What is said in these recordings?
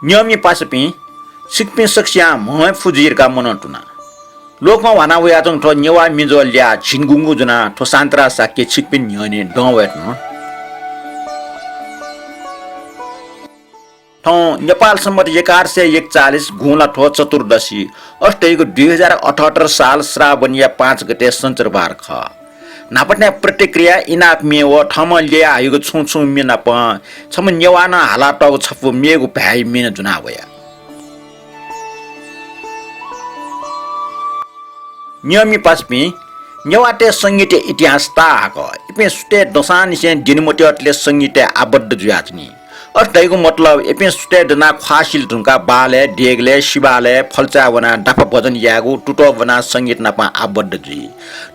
Nyomi pasapi, sikpin saksia moe fujir ka monotuna. Lokma wana wayatong to nyewa minzo lia chingungu juna to santra sakye sikpin nyone dongwet no. तो नेपाल सम्मत 1141 घुला ठो चतुर्दशी अष्टैको 2078 साल श्रावण या 5 गते सञ्चरबार ख नापट्ने प्रतिक्रिया इनाप मेव ठम ले आएको छु छु मिना प छम नेवाना हाला टौ छपु मेगु भाइ मिन जुना वया नियमी पासपि नेवाटे संगीत इतिहास ताको इपे सुते दशान से दिनमोटेले संगीत आबद्ध जुयाचनी अष्टैको मतलब एपे सुते दना खासिल ढुंका बाले डेगले शिवाले फलचावना डाफा भजन यागु टुटो बना संगीत नापा आबद्ध जी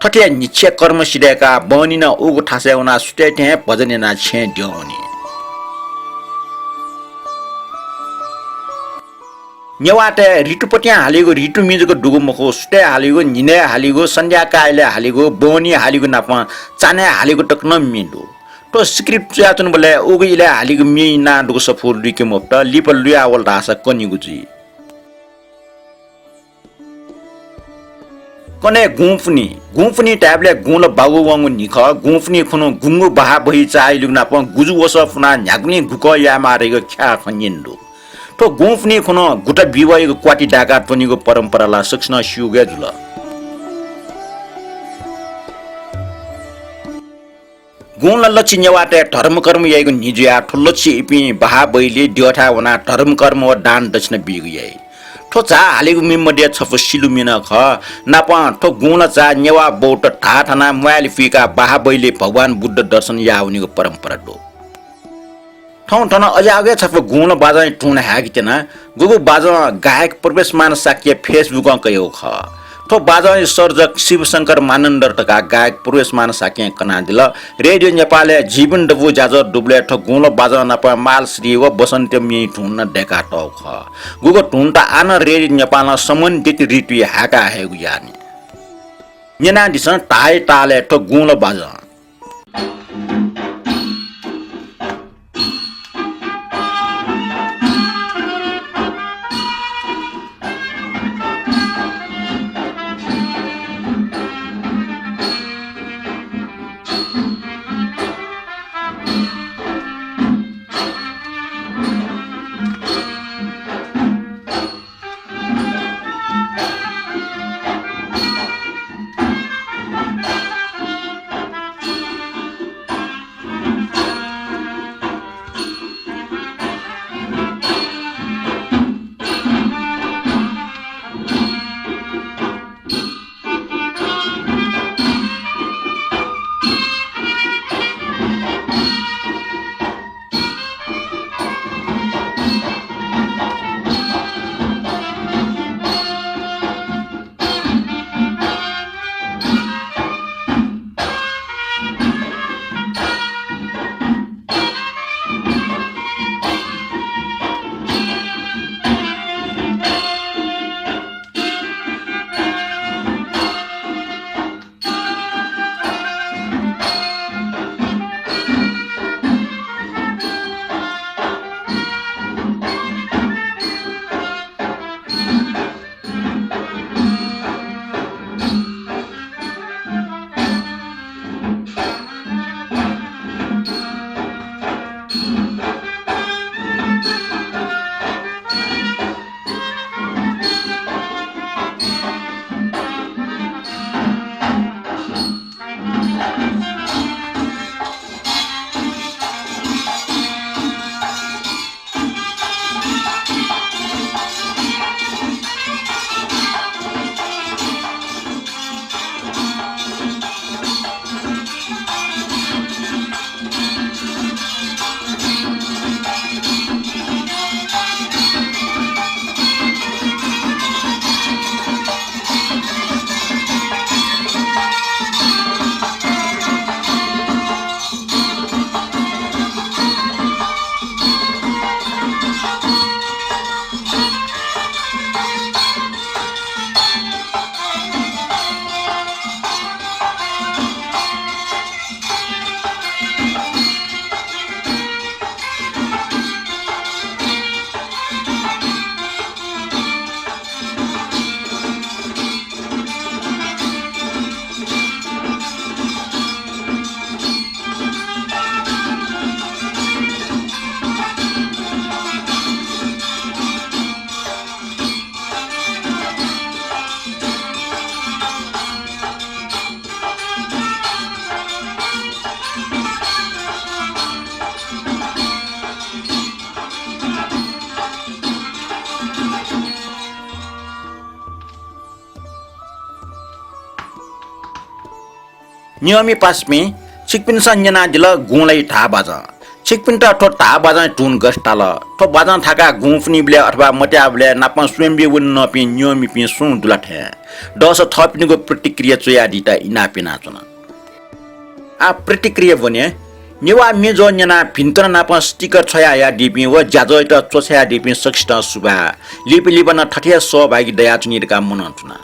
ठटे निश्चय कर्म सिडेका बनिन उगु ठासेवना सुते थे भजन ना छे दियोनी नेवाटे रिटुपटिया हालेको रिटु मिजको डुगु मखो सुते हालेको निने हालेको सन्ध्या काइले हालेको बोनी हालेको नापा चाने हालेको टक्न मिन्दु तो स्क्रिप्ट चातुन बोले उगइले हालिको मिना डुगु सफुल रिके मोप्ट लिपल लुया आवल रासा कनिगु जी कने गुफनी ट्याबले गुल बागु वंगु निख गुफनी खुनु गुंगु बहा बहि चाइ लुना प गुजु वस फुना न्याग्नी गुक या मारेको ख्या खनिन्दु तो गुफनी खुनु गुटा बिवयको क्वाटी डाका टोनीको परम्पराला सक्सन सिउगे जुल गुण लक्षी नेवाटे धर्म कर्म याइको निजुया ठुल्लछि इपि बहा बैले दियोठा वना धर्म कर्म व दान दक्षिण बिगु याइ ठो चा हालेको मिमडे छफ सिलु मिन ख नापा ठो गुण चा नेवा बौट ठाठना मोबाइल फिका बहा बैले भगवान बुद्ध दर्शन याउनीको परम्परा दो ठौ ठन अजागे छफ गुण बाजा टुन हाकितेना गुगु बाजा गायक प्रवेश मान साक्य फेसबुक कयो ख तो बाजा सर्जक शिवशंकर मानन्दर टका गायक प्रवेश मान साक्य कना दिल रेडियो नेपालले जीवन डबु जाजर डुब्ले ठ गुण बाजा नप माल श्री व बसन्त मि ठुन डेका टौ ख गुगु ठुनता आन रेडियो नेपाल सम्बन्धित ऋतु हाका हेगु यानी नेना दिसन टाइ टाले ठ गुण बाजा नियमी पासमी चिकपिन सन्जना दिल गुलाई ठा बाजा चिकपिन ठो ठा बाजा टुन गस्टाल ठो बाजा थाका गुफनी ब्ले अथवा मट्याबले नापा स्वयं बे वन नपि नियमी पि सुन दुला ठे दस थपिनको प्रतिक्रिया चोयादिता इनापिना चुना आ प्रतिक्रिया भने नेवा मेजो न्याना भिन्तन नापा स्टिकर छया या डिपि व ज्याजो त चोछया डिपि सक्षित सुबा लिपि लिपन ठठिया सहभागी दया चुनिरका मन चुना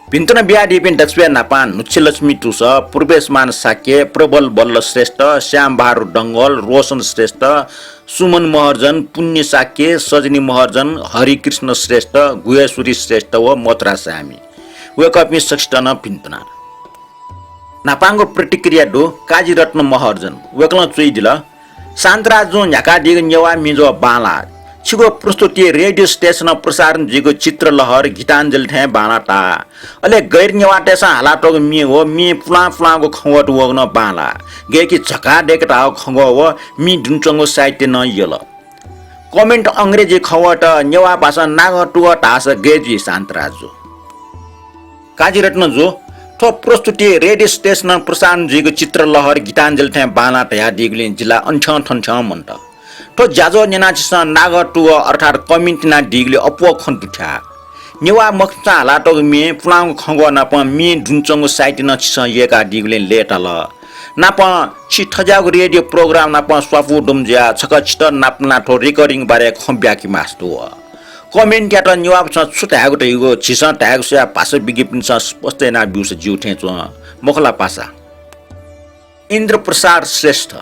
भिन्तन बिया डिपि दक्षिण नापा नुच्चे लक्ष्मी टुस पूर्वेशमान साक्य प्रबल बल्ल श्रेष्ठ श्याम बहादुर डंगल रोशन श्रेष्ठ सुमन महर्जन पुण्य साक्य सजनी महर्जन हरिकृष्ण श्रेष्ठ गुहेश्वरी श्रेष्ठ व मतरा सामी वेकपि सक्षित न भिन्तना नापाङको प्रतिक्रिया दो काजीरत्न महर्जन वेक्ल चुइ दिल शान्तराजु न्याका दिग नेवा मिजो बाला छिगो प्रस्तुति रेडियो स्टेशन प्रसारण जिगो चित्र लहर गीताञ्जलि थे बाला टा अले गैर नेवा टेसा हालाटो मि हो मि पुला पुलाको खवट वग्न बाला गेकी झका डेकटा खंगो व मि दुन्चंगो साहित्य न यल कमेन्ट अंग्रेजी खवट नेवा भाषा नागटुवा टास गेजी शान्तराजु काजीरत्न जो थो प्रस्तुति रेडियो स्टेशन प्रसारण जिगो चित्र लहर गीताञ्जलि थे बाला टया दिगलिन जिल्ला अन्ठ ठन्ठ मन्ट थो ज्याजो नेनाचिस नागटुव अर्थात कमिन्टिना दिगले अपो खन्टुठा नेवा मखचा हालाटो मे पुलाङ खंगो नाप मे दुन्चंगो साइट न छिस येका दिगले लेटल नाप छि ठजागो रेडियो प्रोग्राम नाप स्वाफु डुमज्या छकचित नापना थो रेकर्डिङ बारे खम्ब्याकी मास्तु कमेन्ट क्याट नेवा छुटागो तइगो छिस ट्याग से पास विज्ञापन स्पष्ट ना बिउस जिउ ठेच मखला पासा इन्द्र प्रसाद श्रेष्ठ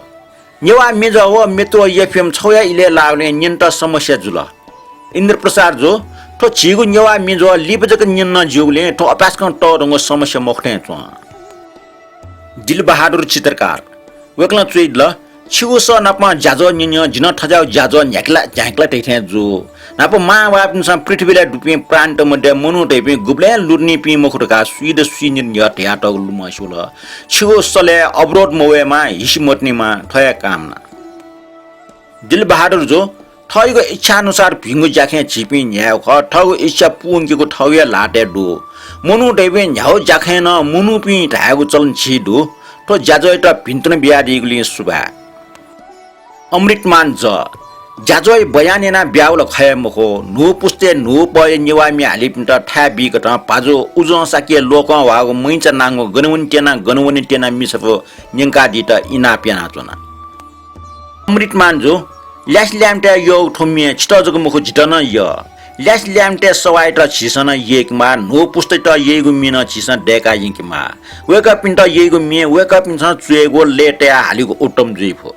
नेवा मेज व मेट्रो एफएम छौया इले लाग्ने निन्त समस्या जुल इन्द्र प्रसाद जो थो छिगु नेवा मेज लिपजक निन्न जिउले थो अपासकन टरंगो समस्या मखठे छ दिल बहादुर चित्रकार वेक्ल चुइल छिगु स नापमा ज्याजो निन्य जिन ठजाउ ज्याजो न्याकला झ्याकला टेथे जो नाप मा वापन पृथ्वीलाई डुपे प्रान्त मध्ये मनु टेपे गुब्ले लुर्नी पि मखुटका सुइद सुइनिन यट याट लुमसुल छिगु सले अवरोध मोवेमा हिसमट्नीमा ठया कामना दिल बहादुर जो ठगको इच्छा अनुसार भिंगु जाखे छिपि न्याउ ख ठगु इच्छा पुंगीको ठगया लाटे दु मनु टेपे न्याउ जाखे न मुनु पि ढागु चलन छि दु तो ज्याजो त भिन्तन बिया दिगुली सुबा अमृतमान ज ज्याजोय बयानेना ब्याउल खयमखो नु पुस्ते नु पय निवामी हालिपिन्ट ठा बिकट पाजो उजो साके लोक वागो मैच नांगो गनवनी टेना मिसफो निंका दित इना पेना चोना अमृतमान जो ल्यास ल्यामटे यो ठोमिए छिटजको मुख जिटन य ल्यास ल्यामटे सवाइ त छिसन येकमा नु पुस्ते त येगु मिन छिसन डेका यिंकमा वेका पिन्ट येगु मे वेका पिन्स चुएगो लेटे हालिगो उटम जुइफो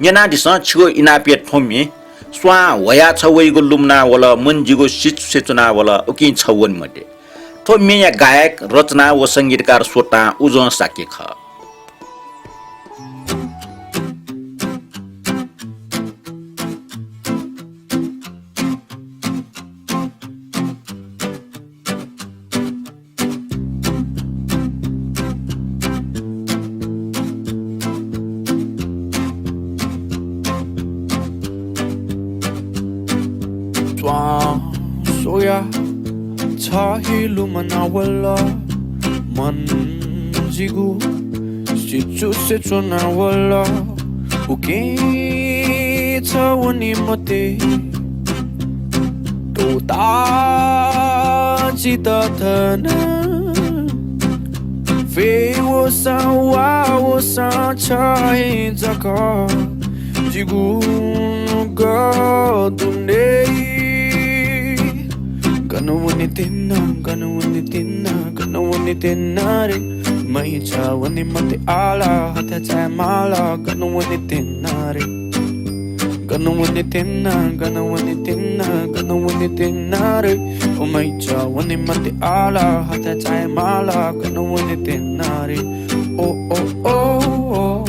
नेना दिस छिगो इनापे ठोमी स्वा वया छवैगो लुमना वला मनजिगो सिच सेचना वला उकि छवन मटे थो मेया गायक रचना व संगीतकार सोटा उजो साके ख soya chahilu manawala manjigu sichu sechona wala uke chawani mate to ta chita thana fe wo sa chahi jaka jigu ga dunde gonna win it in re mai cha wani mate ala hata cha mala gonna win it in re gonna win it in re oh mai cha wani mate ala hata cha mala gonna win it in re oh oh oh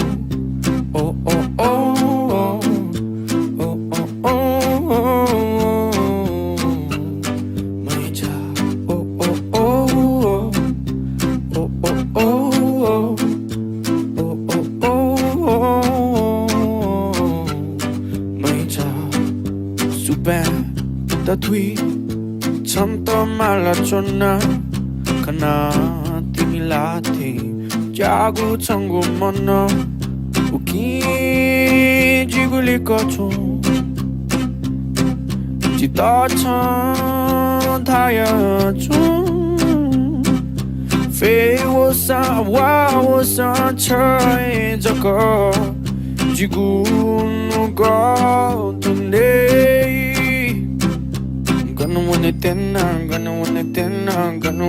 oh oh oh oh ta thui cham to mala chonna kana timila the 자고 창고 만나 웃긴 지굴릴 거죠 지다찬 다야죠 fewosa wawosa chai jaka jigunu go today gonna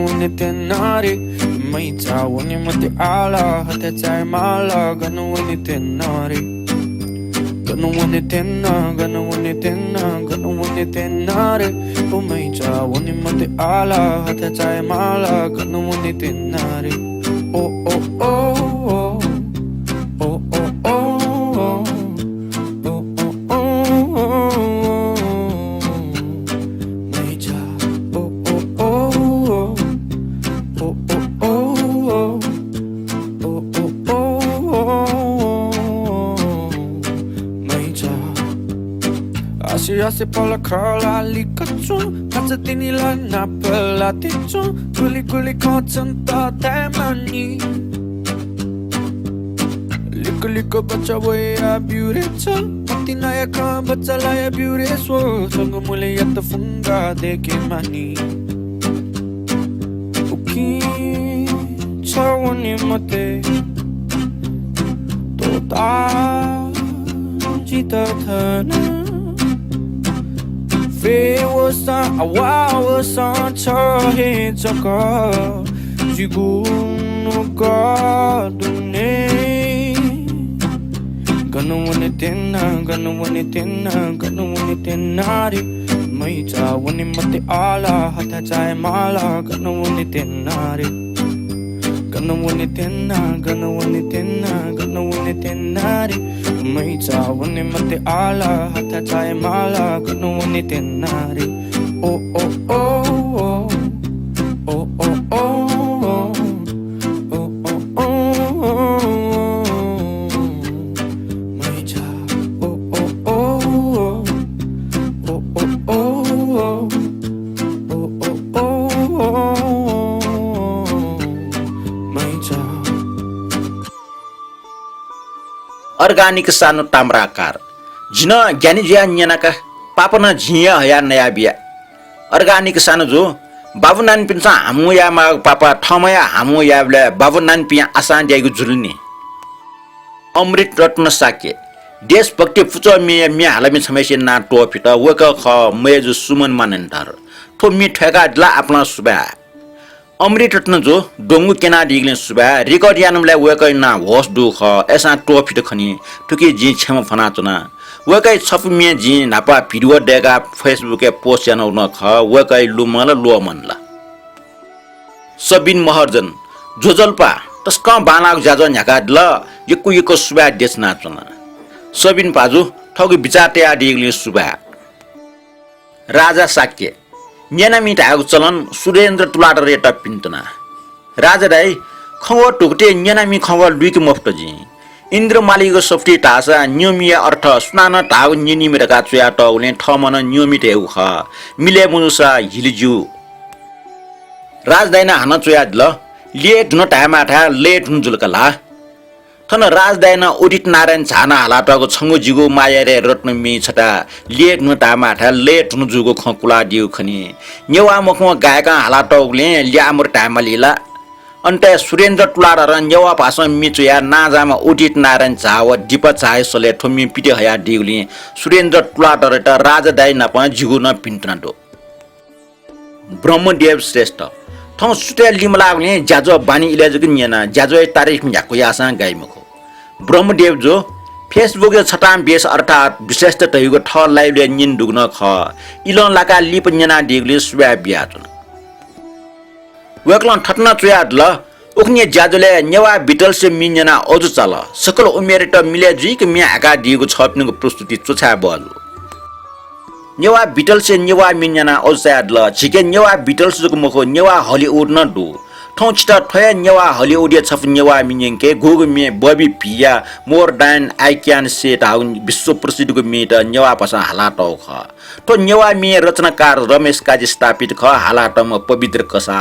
wanna tenare mai cha woni mate ala hata chai mala gonna wanna tenare gonna wanna tenare oh mai cha woni mate ala hata chai mala gonna wanna tenare oh oh oh oh oh oh Asi pola curla likachon Katsatini la napela tichon Kuli kochon ta temani Liko bacha boya beauty chon Matina ya ka bacha la ya beauty so Sango mule ya ta funga deke mani Uki chawani mate Tota jita thana fewosa awawosa chahe chaka jigunu gadune gonna wanna tenare mai cha wani mate ala hata chai mala gonna wanna tenare mai cha wani mate ala hata chai mala gonna wanna tenare oh oh oh oh oh oh oh oh oh mai cha oh oh oh oh oh oh mai cha organic सानो ताम्राकार जिन ज्ञानी जिया न्यानाका पापना झिया हया नया बिया organic सानो जो बाबु नान पिन्सा हमु या मा पापा ठमया हमु याबले बाबु नान पिया आसान दिएको जुल्नी अमृत रत्न साके देशभक्ति फुचो मे हालमी समस्या ना टोपिट वक ख मेजु सुमन मानन्दार ठो मी ठेगा दला अपना सुबा अमृत रत्न जो डोंगु केना दिगले सुबा रिकॉर्ड यानमले वकै ना होस दुख एसा टोफिट खनी ठुकी जी छम फना चना वकै छफुमे जी नापा भिडियो देगा फेसबुक ए पोस्ट यान न ख वकै लुमल लोमनला सबिन महर्जन जोजल्पा तस्का बानाक जाजो न्याका दल यकु सुबा देश नाचना सबिन पाजु ठगु बिचाटे आ दिगले सुबा राजा साक्य न्याना मिटाको चलन सुरेन्द्र तुलाटर एटा पिन्तना राजा दाई खव टुकटे न्याना मि खव लुइक मफ्टजी इन्द्र मालिको सफ्टी टासा न्योमिया अर्थ सुनान टाउ निनि मेरका चुया टौले ठमन न्योमिट हेउ ख मिले मुनुसा हिलिजु राज दाइना हन चुया दल लेट न टामा ठा लेट न जुलकला थन राज दाइना ओडिट नारायण छाना हालाटको छंगु जिगो मायारे रत्न मि छटा लेट न टामा ठा लेट न जुगो खकुला दिउ खनी नेवा मखम गायका हालाटौले ल्यामर टामा लीला अन्ते सुरेन्द्र तुलार र नेवा भाषा मिचुया नाजामा ओडिट नारायण झाव दिप चाहे सले ठोमी पिटे हया दिउली सुरेन्द्र तुलार त राजा दाइ नप जिगो न पिन्टनाडो ब्रह्मदेव श्रेष्ठ थौ सुते लिमलागले ज्याजो बानी इलाजको नियना ज्याजो तारिख म्याको यासा गाइमखो ब्रह्मदेव जो फेसबुक छटाम बेस अर्थात विशेषत तैगो ठ लाइभले निन दुग्न ख इलन लाका लिप नियना दिगले सुबा बियाजन वकलन ठट्न चुयादल उखने ज्याजोले नेवा बिटल से मिन्यना अजु चल सकल उमेर त मिले जुइक म्या आका दिगो छप्नुको प्रस्तुति चोछा बल नेवा बिटल से नेवा मिन्यना अजु चयादल छिके नेवा बिटल जुको मखो नेवा हलिउड न दु ठौचिता ठया नेवा हलिउडिया छफ नेवा मिनेंके गोगमे बबी पिया मोर डान आई क्यान से टाउन विश्व प्रसिद्धको मेट नेवा पसा हालाटौ ख तो नेवा मे रचनाकार रमेश काजी स्थापित ख हालाटम पवित्र कसा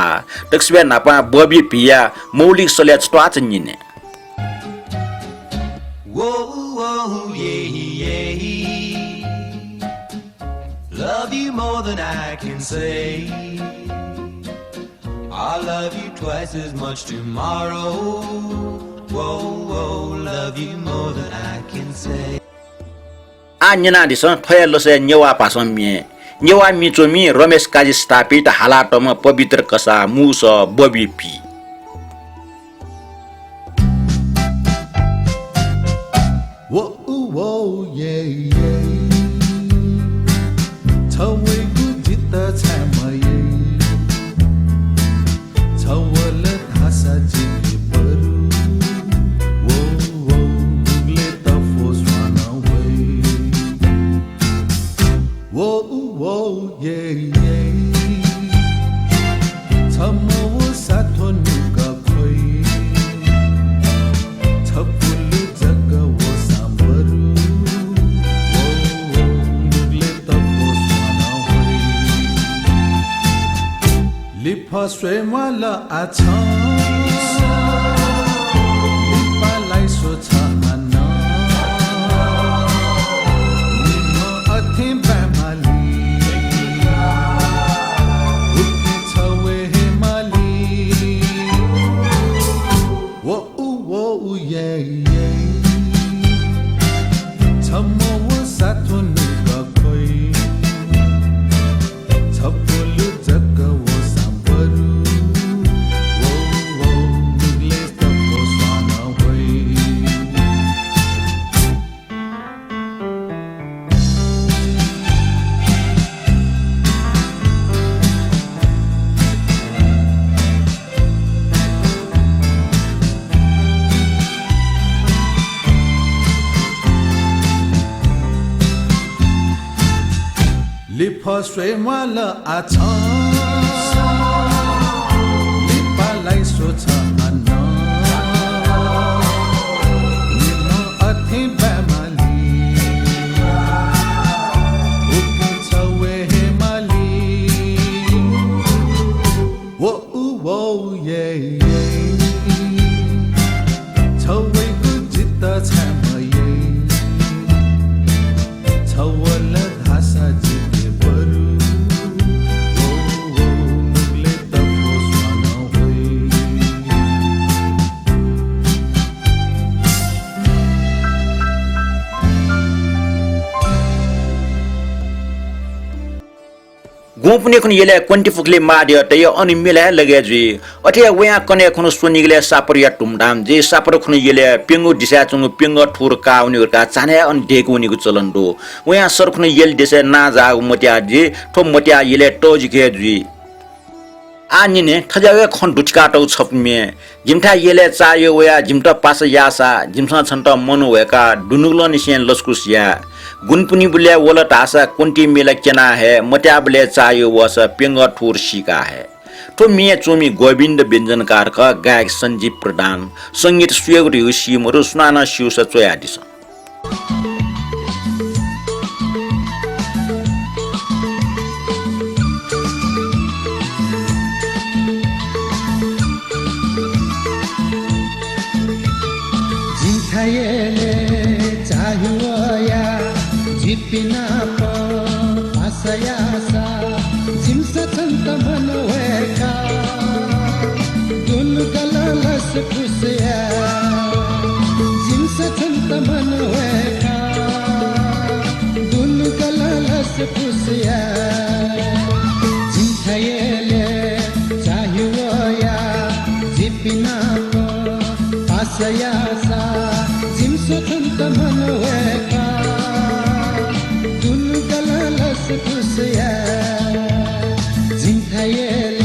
तक्सबे नापा बबी पिया मौलिक सल्याच ट्वाच निने Love you more than I can say. I'll love you twice as much tomorrow. Whoa, whoa, love you more than I can say. Anyana disa thoya lose Newa पासम मे नेवा मिचोमी रमेश काजी स्थापित हालाटम पवित्र कसा मुस बबी पी Whoa, whoa, yeah, yeah. Tawai gujita chamaye. Tawala thasa jini paru. Whoa, whoa, nugle tafos run away. Whoa, whoa, yeah, yeah. Tamawa sato nuka koi. Tapulu jaga wo sambaru. Whoa, whoa, nugle tafos run away. Lipa swemala achan. Lipa laiso chahana. Nino athim pamali. Uki chawe hemali. Whoa, whoa, yeah, yeah. Chamo wo sato nuka koi. Chapulu jaga wo sambaru. Whoa, whoa, nugle tafos run away. Lipa swemala achan. Lipa laiso chahana. Nino athim pamali. Uki chawe hemali. Whoa, whoa, yeah, yeah. Chawe gujita chamaye. Chawala dhasa jini paru. Whoa, whoa, nugle tafos run away. गोपने खुन येले क्वन्टी फुकले माड्य तय अनि मिला लगे जी अथे वया कने खुन सुनिगले सापरिया टुमडाम जे सापर खुन येले पिंगु दिसा चंगु पिंग ठुर काउनिहरुका चाने अनि ढेकुनिको चलन दो वया सर खुन येल दिसे ना जाउ मट्या जी ठो मट्या येले टोजिके जी आनिने थजावे खन दुचकाटौ छपमे जिमठा येले चायो वया जिमटा पास यासा जिमसा छन्त मनु वेका दुनुगलो निसेन लस्कुसिया गुनपुनी बुले वलट आशा कुंटी मेला केना है मट्या बुले चायो वस पिंग ठुर सिका है तो मिया चोमी गोविन्द व्यञ्जनकार का गायक संजीव प्रधान संगीत सुयोग रिउसी मरु सुनाना शिवस चोया दिस जिखायले चाहुया जिपिना प आशयासा जिमस छन्त मनवेका दुन गललस खुसिया जिमस छन्त मनवेका दुन गललस खुसिया जिखायले चाहुया जिपिना प आशयासा जिमस छन्त मनवेका दुन गललस खुसिया जिखायले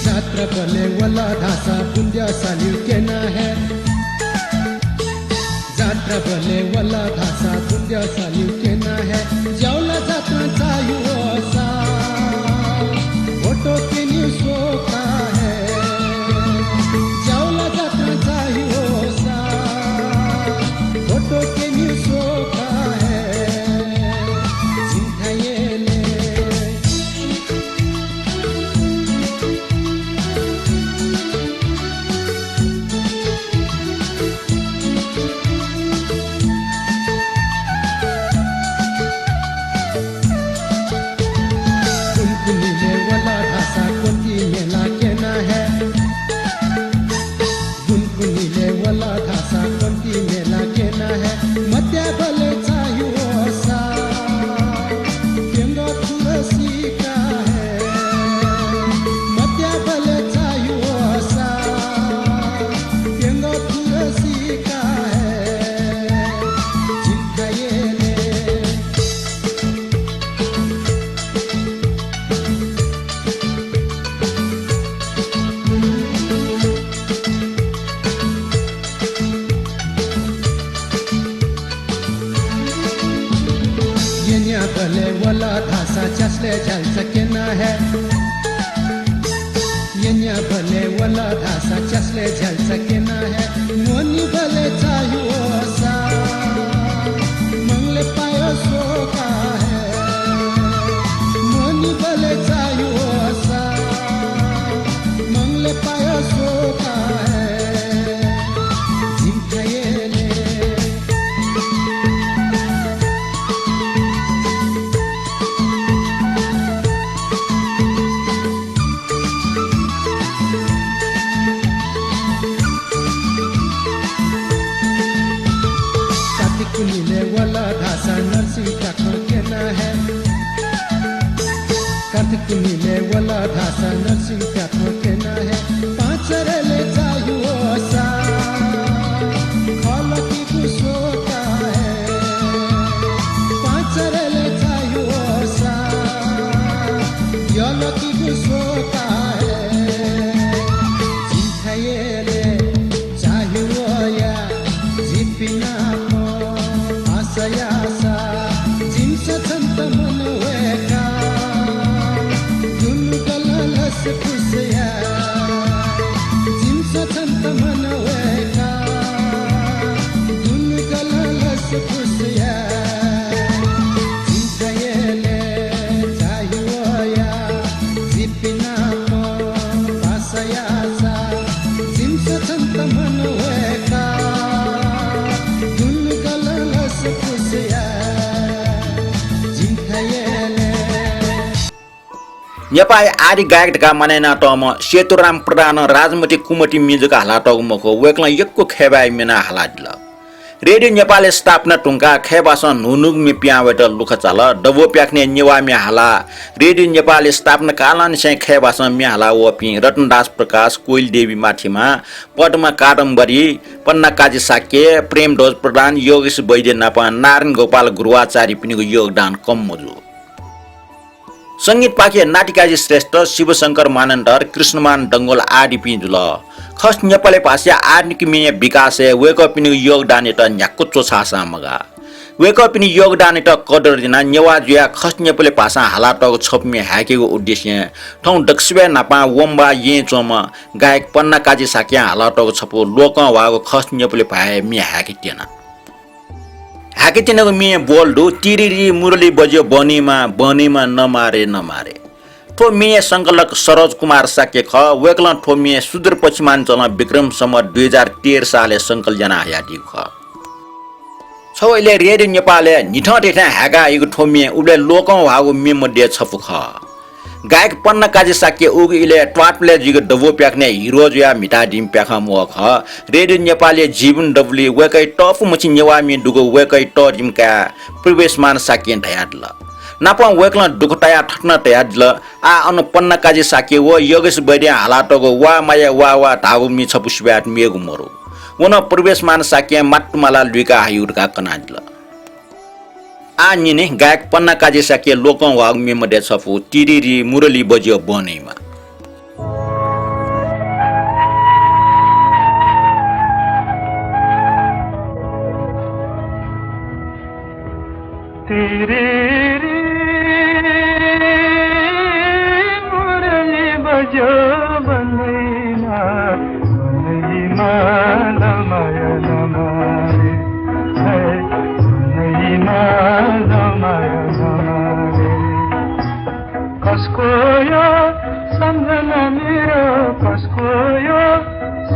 जात्रा बले वल जात्रा भले वाला धासा दुंद्या सालिव केना है जावला जात्रा चायु ओसा फोटो के न्यू सोका है जावला जात्रा चायु ओसा फोटो के न्यू सोका है चिंता ये ले कुनकुनीले वाला धासा कोंती मेला केना है कुनकुनीले वाला धासा कोंती मेला केना है मत्या भले चायु ओसा केंगो तुलसी का है मत्या भले चायु ओसा केंगो तुलसी का है चिंता ये ले येन्या भले वाला धासा चसले जल सकेना है येन्या भले वाला धासा चसले जल सकेना है मोनी भले चायु ओसा मंगले पायो सोका है मोनी भले चायु ओसा मंगले पायो सोका है जिंका ये ले कुनीले वाला धासा नरसिंह टाकर केना है कुनीले वाला धासा नरसिंह टाकर केना है पांच रेले चायु ओसा खलकी कुसोका है पांच रेले चायु ओसा यलकी कुसोका है जिंखायेले चायु ओया जिपिना आशयासा जिंस छंत मन वेका दुलगलस खुशया जिंस छंत मन वेका दुलगलस खुशया जिंकयेले चायुया जिपिना आशयासा जिंस छंत मन वेका दुलगलस खुशया जिंकयेले नेपाली आदि गायकका मनाइना टम सेतुराम प्रधान राजमती कुमटी मिजुका हाला टगमको वेक्ला यक्को खेबाइ मेना हाला दिल रेडियो नेपाली स्थापना टुङ्का खेबास नुनुग मे प्यावेट लुख चाल डबो प्याक्ने नेवा मे हाला रेडियो नेपाली स्थापना कालन से खेबास मे हाला वपि रतनदास प्रकाश कोइल देवी माथिमा पद्मा कादम्बरी पन्ना काजी साक्य प्रेम ध्वज प्रधान योगेश वैद्य नापा नारायण गोपाल गुरुवाचारी पिनिको योगदान कम मजु संगीत पाके नाटिकाजी श्रेष्ठ शिवशंकर मानन्डर कृष्णमान डंगोल आदि पिजुल खस नेपाली भाषा आर्निकमीय विकास वेकअपिनी योगदान त न्याकुच्चो छासा मगा वेकअपिनी योगदान त कदर दिना नेवाजुया खस नेपाली भाषा हालाटको छपमे हाकेको उद्देश्य ठौ दक्षिण नापा वम्बा ये चोम गायक पन्ना काजी साक्या हालाटको छपो लोक वाको खस नेपाली भाषा मे हाकेटेना हाकेटेनको मे बोल्डु तिरिरी मुरली बज्यो बनीमा नमारे ठो मिया संकलक सरोज कुमार साक्य ख वेक्ल ठो मिया सुदूर पश्चिमाञ्चल विक्रम सम्म 2013 साले संकलजना यादि ख छौले रेडियो नेपालले निठटेठा हागा इगु ठो मिया उले लोकौ हागु मे मध्ये छपु ख गायक पन्ना काजी साक्य उगिले ट्वाटले जिगु डबो प्याक्ने हिरो जुया मिटा डिम प्याखा मो ख रेडियो नेपालले जीवन डबली वेकै टफ मछि नेवामी दुगो वेकै ट जिमका प्रवेशमान साक्य ढयाडल नापा वेक्ल दुखटाया ठट्न तयाडल आ अन पन्ना काजी साक्य व योगेश वैद्य हालाटको वा माया वा धागु मि छपुस्ब्याट मेगु मरो वन प्रवेशमान साक्य माटुमाला लुका हायुरका कनाडल आ निने गायक पन्ना काजी साक्य लोकं वाग मे मध्ये छपु तिरिरी मुरली बज्यो बनेमा तेरे रे मुरली बजो बनैमा बनैमा नमय नमारे है बनैमा नमय नमारे कसको यो सम्झना मेरो कसको यो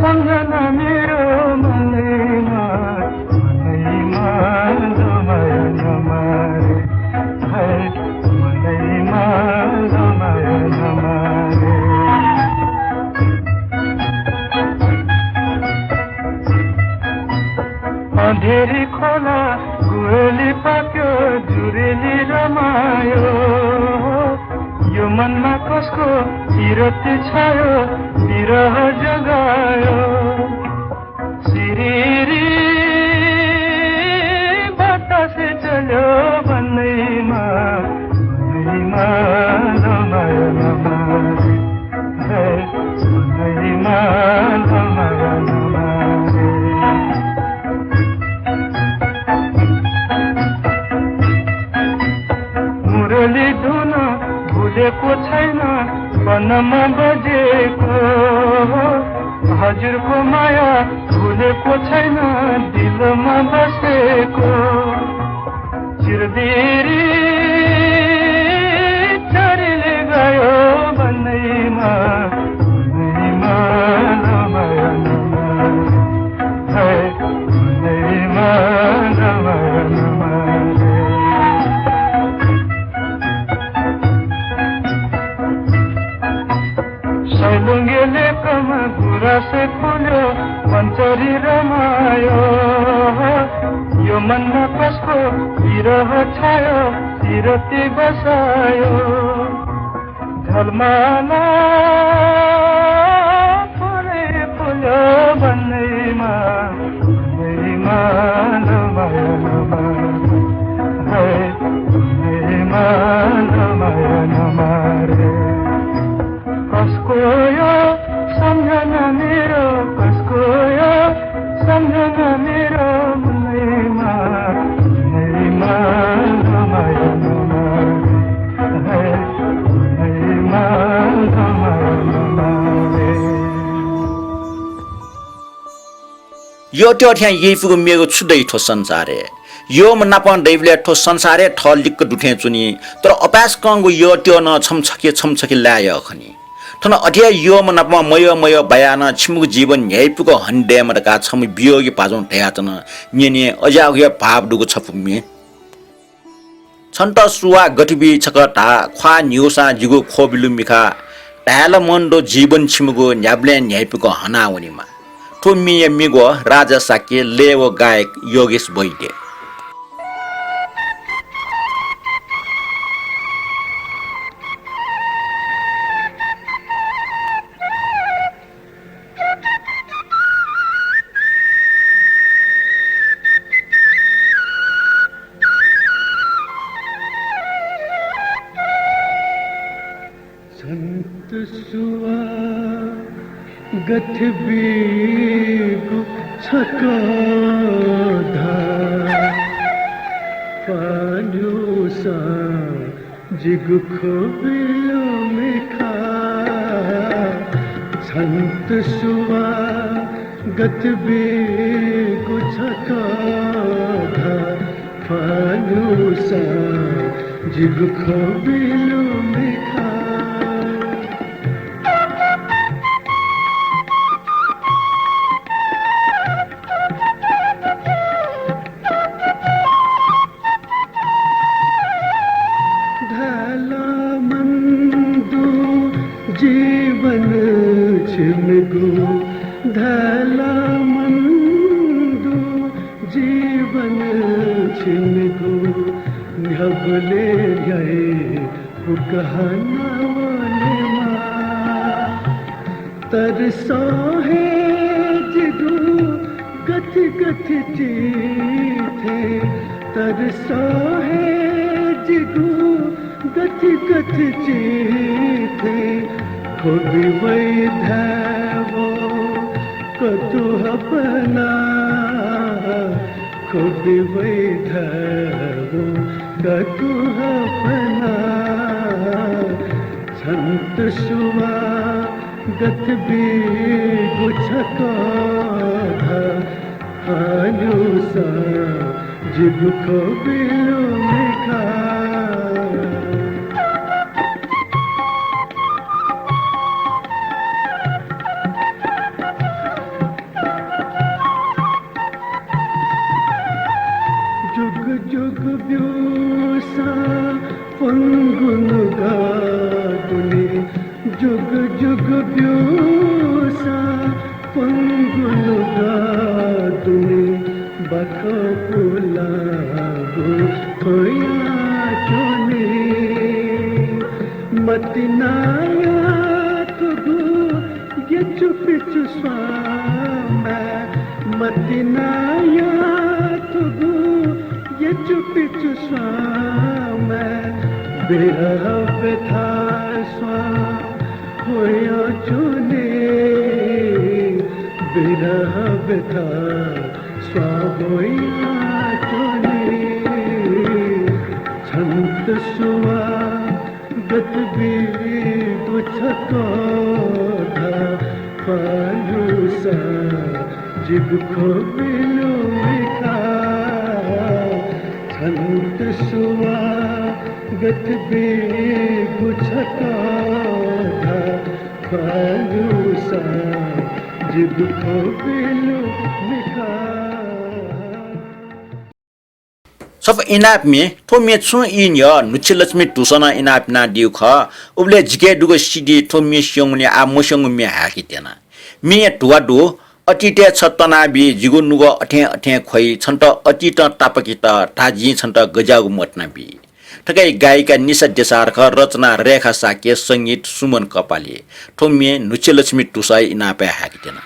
सम्झना मेरो मनैमा मनैमा नमय नमारे है मनैमा नमय नमारे अँधेरी खोला गुहेली पाक्यो जुरेली रमायो यो मनमा कसको विरक्ति छायो विरह जगायो सिरिरी बतासे चल्यो भन्दैमा भन्दैमा नमय नमारे है भन्दैमा नमय नमारे मुरली धुन भुलेको छैन वनमा बजेको हजुरको माया भुलेको छैन दिलमा बसेको चिरदेरी चरीले गयो भन्दैमा भन्दैमा नमय नमारे है भन्दैमा नमय नमारे सैलुङ्गेले कमा गुरासे खोल्यो मन्चरी रमायो यो मनमा कसको विरह छायो विरति बसायो झलमाला फुले फुल्यो भन्दैमा भन्दैमा नमय नमारे है भन्दैमा नमय नमारे कसको यो सम्झना मेरो कसको यो सम्झना मेरो मनैमा मनैमा नमय नमारे है मनैमा नमय नमारे यो त्यो त्यहाँ यहीफुको मेरो छुदै ठो संसारे यो मनापन दैवले ठो संसारे ठ लिक्क दुठे चुनी तर अपास कंगु यो त्यो न छमछके लाय खनी ठन अठिया यो मनापमा मय बयान छिमुक जीवन न्यायपुको हन्डे मरका छम बियोगी पाजौं ठयाचन नेने अजाउगे भाव दुगो छपुमे छन्त सुवा गठबी छकटा ख्वा न्युसा जिगो खोबिलुमिखा टाल मन्डो जीवन छिमुगो न्याब्ले न्यायपुको हनावनीमा ठुमिय मिगो राजा साके लेवो गायक योगेश बैदे संत सुआ गठबीगु छकोधा पान्युसा जिगु खोबिलो मिखा संत सुआ गठबीगु छकोधा पान्युसा जिगु खोबिलो मिखा धला मंदु जीवन छिनगु न्हबले गए पुकहना वाले माँ तरसो है जिगु गथ गथ चीथे तरसो है जिगु गथ गथ चीथे खोबी वही धैवो कतु अपना खोबी वही धैवो कतु हफना छंत सुवा गत भी गुछको धा हालूसा जिब को बिलो मिखा जुग जुग ब्यूसा पंगुनुगा दुनी जुग जुग ब्यूसा पंगुनुगा दुनी बकपुला खोया चोने मतिनाया तुगु ये चुपी चुस्वामा मतिनाया तुगु ये चुपी चुस्वामा बिरह व्यथा स्वा होया चुने बिरह व्यथा स्वा होया चुने छंत सुवा गत भी दुछको धा पालूसा जिब को बिलो मिखा छंत सुवा गत भी दुछको धा पालूसा जिब को बिलो मिखा सब इनाप में थो में छु इन य नुछि लक्ष्मी टुसना इनाप ना दिउ ख उबले जिके दुगो सिडी थो में स्यङ ने आ मोसङ में हाकि तेना मे टुवा दु अतिटे छतना बि जिगु नुगो अठे अठे खोइ छन्त अतिट तापकित ताजी छन्त गजागु मतना बि ठकै गायिका निशा देसारख रचना रेखा साके संगीत सुमन कपाले थो में नुछि लक्ष्मी टुसाई इनाप हाकि तेना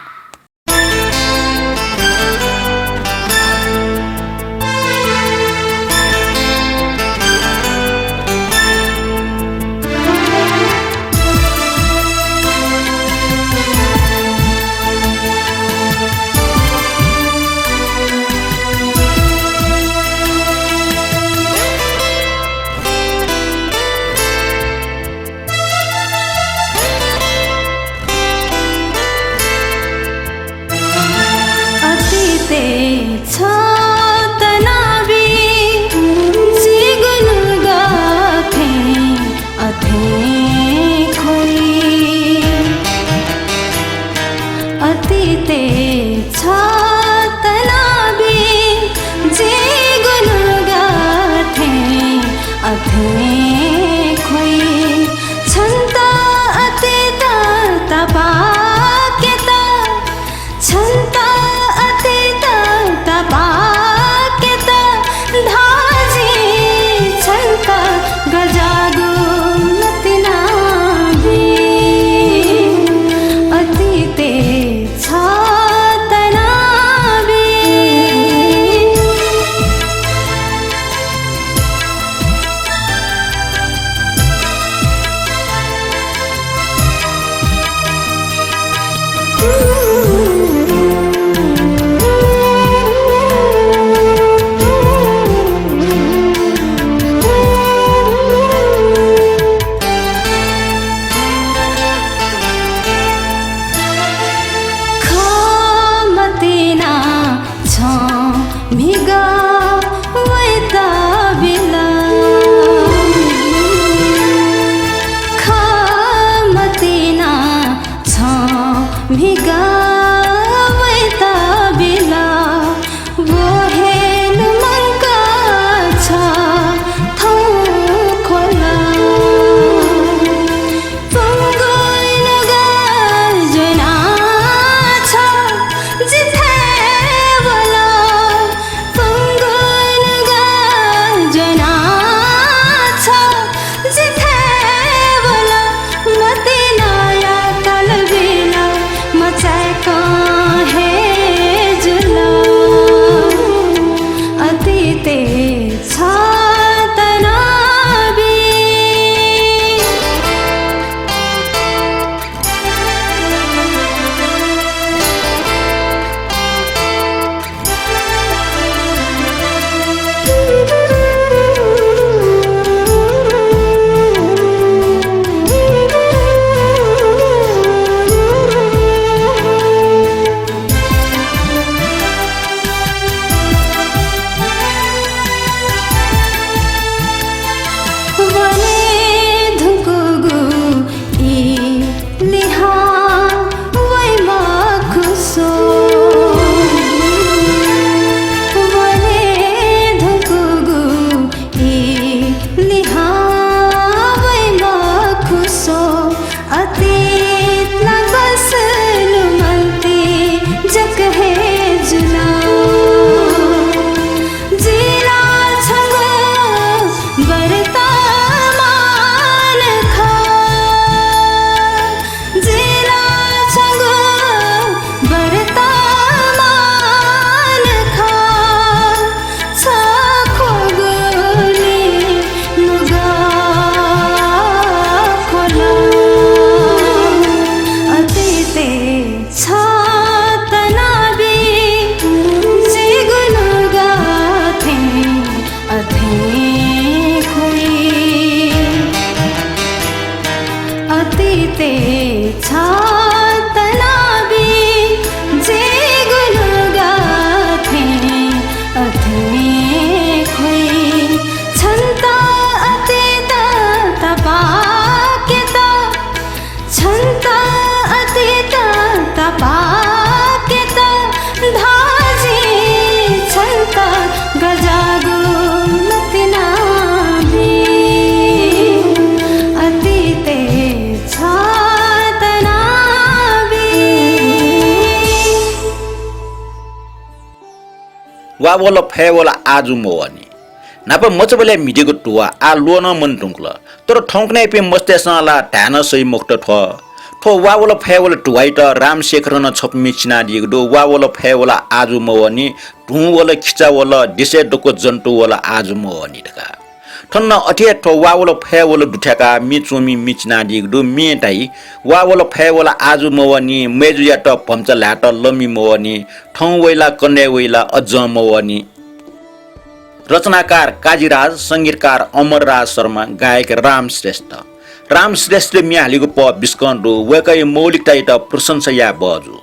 जिथे बोला वावल फेवल आजु मवनी नाप मचबले मिडेको टुवा आ लोन मन टुङ्कल तर ठौकने पे मस्तेसला ढान सही मुक्त ठो वावल फेवल टुवाइट रामशेखर न छप मिचिना दिगदो वावल फेवल आजु मवनी ढुवल खिचावल दिसे डको जन्तु वला आजु मवनी ढका ठन्न अठे ठो वावल फेवल दुठ्याका मिचोमी मिचिना दिगदो मेटाई वावल फेवल आजु मवनी मेजुया त पम्चा लाट लमी मवनी ठौ वैला कन्या वैला अझ मवनी रचनाकार काजीराज संगीतकार अमरराज शर्मा गायक राम श्रेष्ठ मियालीको प बिस्कन्डो वेकै मौलिकता त प्रशंसा या बजु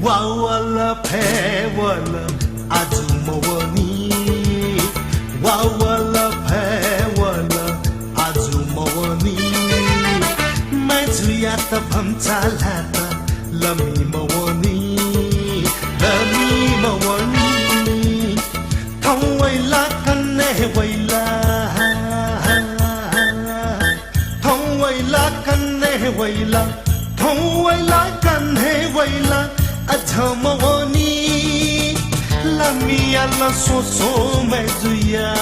Wawala pewala azumawani Wawala pewala azumawani Majuyata pamchalata lami mawani Thongwaila kanne waila Thongwaila kanne waila Thongwaila kanne waila Ajhamawani Lami ala so mezuya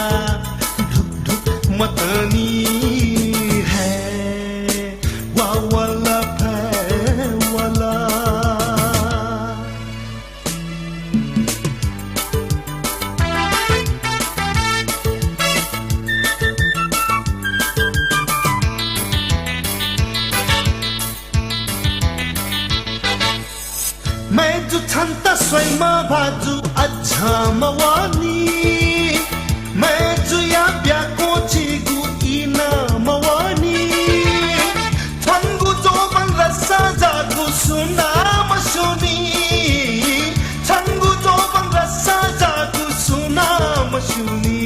Dhuk dhuk matani hai Wawala pewala Meju chanta swayma baju ajhamawani Meju ya byako chigu ina mawani Changu joban rasa jagu suna mashuni Changu joban rasa jagu suna mashuni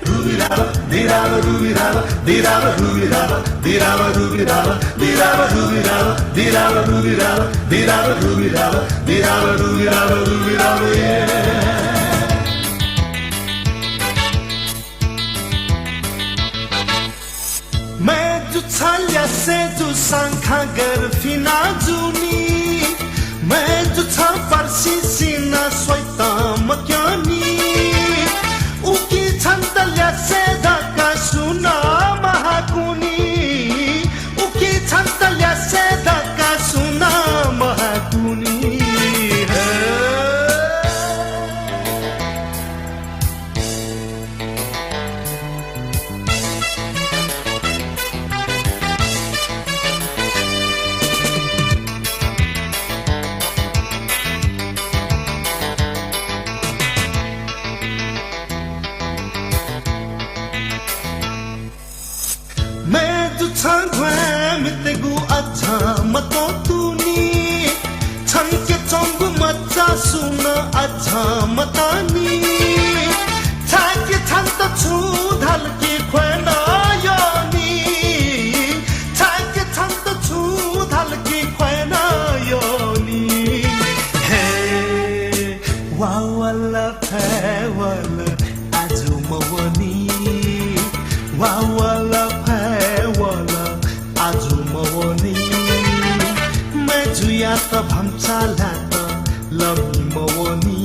Rubiraba, diraba, rubiraba, diraba, rubiraba, diraba, rubiraba, diraba, rubiraba, diraba, rubiraba, diraba, rubiraba, diraba, rubiraba, rubiraba, yeah. मैं जो छालिया से जो सांखा गर फिना जुनी मैं जो छा परसी सीना स्वैता मक्यानी उकी छंतल्या से धक्का सुना महाकुनी उकी छंतल्या से धक्का सुना महाकुनी मितेगु अच्छा मतो तूनी छन के चंगु मच्चा सुन अच्छा मतानी छाके छन त छु धल के ख्वना योनी छाके छन त छु धल के ख्वना योनी हे वावला फेवला आजुमवनी वावला फेवला आजुमवनी मेजुया त भम्चाला त लमी मवनी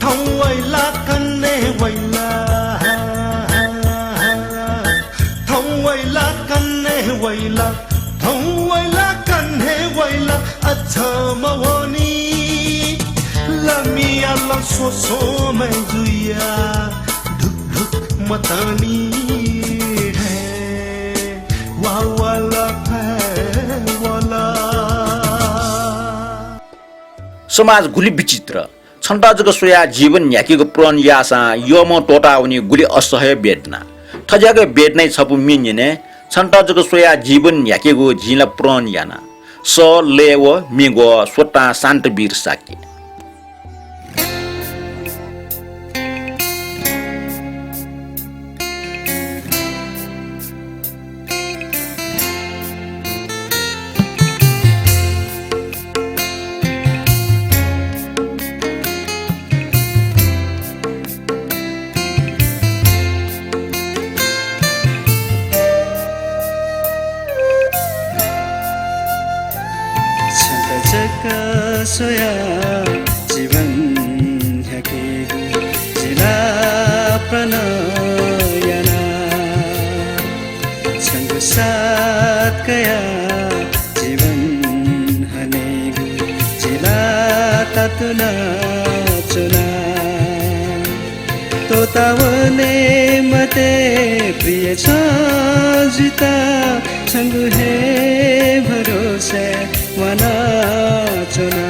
थौवैला कन्ने वैला थौवैला कन्ने वैला थौवैला कन्ने वैला आजुमवनी लमी आला सोसो मेजुया मतनी है वावला फेवला समाज गुली विचित्र छन्टाजको सोया जीवन याकीको प्रण यासा यम टोटा आउने गुली असह्य वेदना ठज्याको वेदनै छपु मिन्ने छन्टाजको सोया जीवन याकीको झिला प्रण याना स लेव मिगो सोटा शान्त वीर साकी सोया जीवन ह्याकेगु जिला प्रणयना छंगु साथ कया जीवन हनेगु जिला तातुना चुना तोतावने मते प्रिय छ जिता छंगु हे भरोसे वना चुना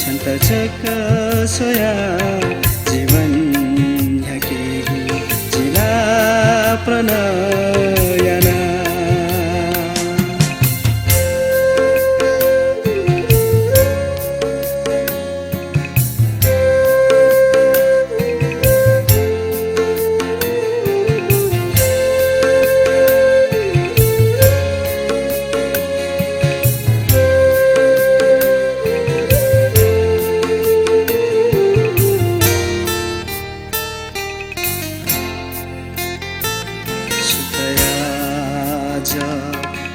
छन्त चक सोया जीवन ह्याकेगु जिला प्रणयना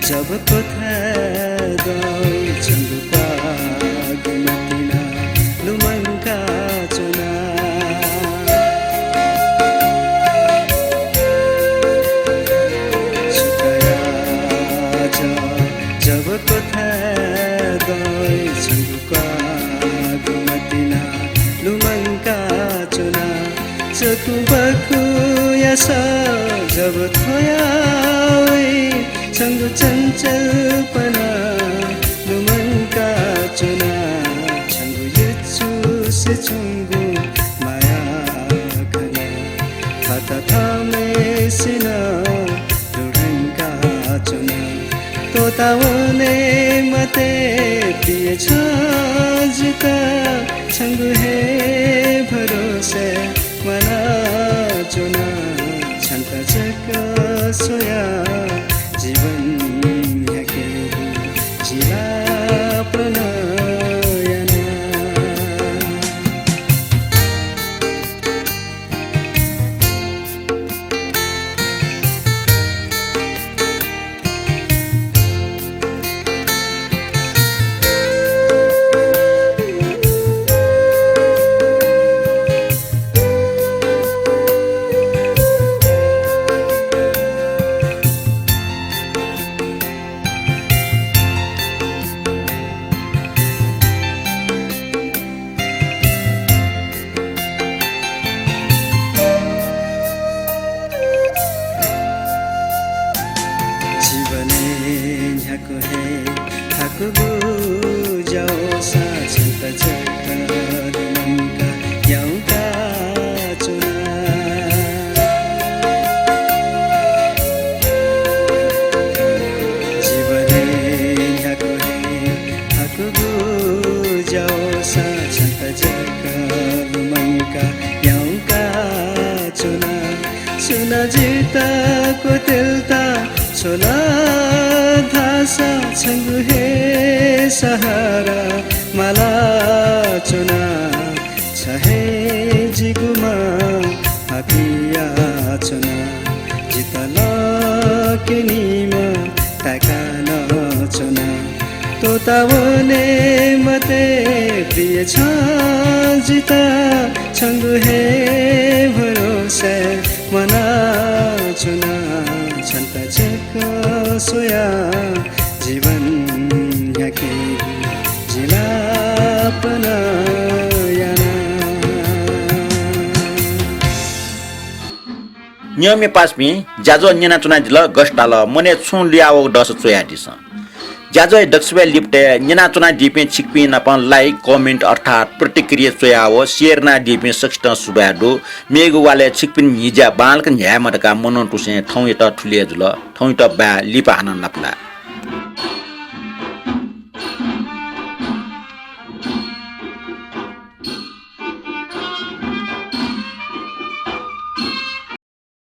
जब पथादाई छंगु पाग मतिना लुमंका चुना सुकया जब पथादाई छंगु पाग मतिना लुमंका चुना चकु बकु यसा जब थोया छंगु चंचलपना लुमंका चुना छंगु युचु से छंगु माया कना खाता थामे सिना लुढंका चुना तोतावने मते प्रिय छ जिता छंगु हे भरोसे मना चुना छन्त चक सोया जीवन ह्याकेगु जिला प्रणयना सुना जिता को तिलता छोला धासा छंगु हे सहारा माला चुना छहे जिगुमा हापिया चुना जितला किनीमा ताकाना चुना तोतावने मते प्रिय छ जिता छंगु हे भरोसे मना चुना छन्त चक सोया जीवन ह्याकेगु जिला प्रणयना नियमे पासमी जाजो न्यना चुना जिल गस्टाल मने छु लियाओ दस चोया दिस जाजो दक्षबे लिप्टे न्यना चुना दिपे छिकपि नपन लाइक कमेन्ट अर्थात प्रतिक्रिया चोयाओ शेयर ना दिपे सक्स्ट सुबाडो मेगु वाले छिकपिन निजा बालक न्यामटका मनन टुसे ठौ एत ठुले जुल ठौ एत बा लिपा आनन्द नपला